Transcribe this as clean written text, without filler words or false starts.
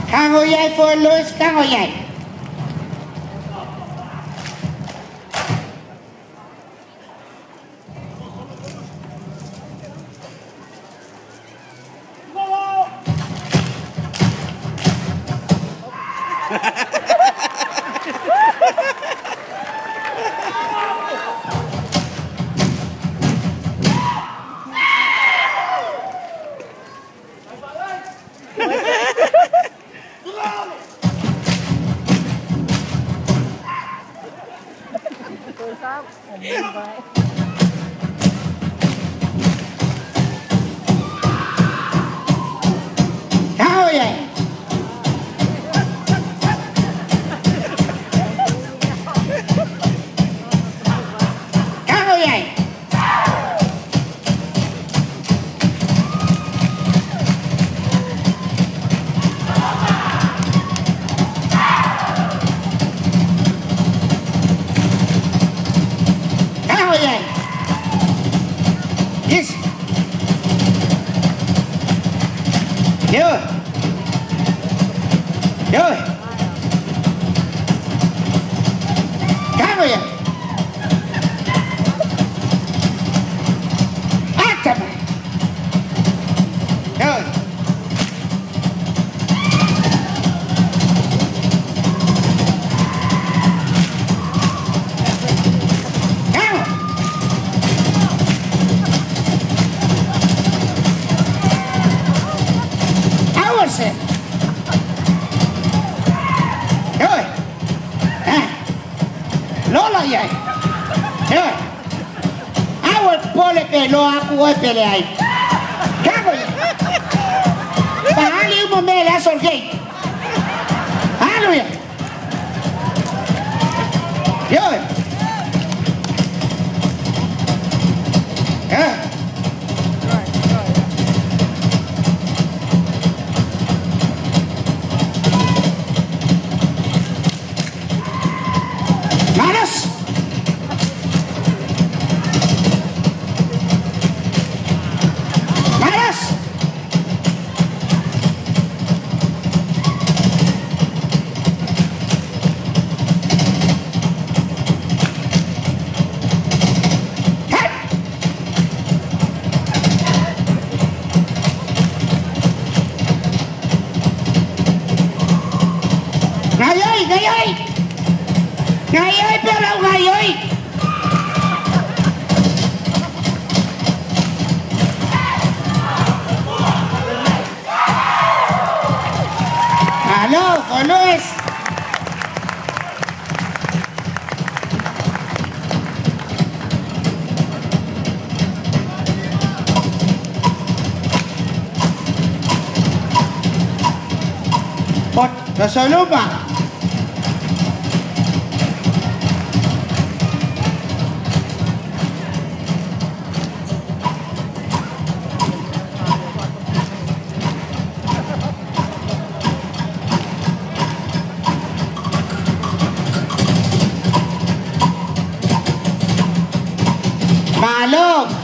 Kang Oyay for Luis Kang Oyay. Yes. Rồi. Rồi. Cá rồi. Chậm. Rồi. Rồi. Lola vậy. Rồi. Awal boleh pelo aku pele ai. Kago ya. Bahali mo mele sorgei. Halo ya. Rồi. Malas. Malas. Ngày ơi, ngày ơi. Ngày ơi, biết đâu ngày ơi. Alo, for Luis. Pot, nasa lupa. Malo.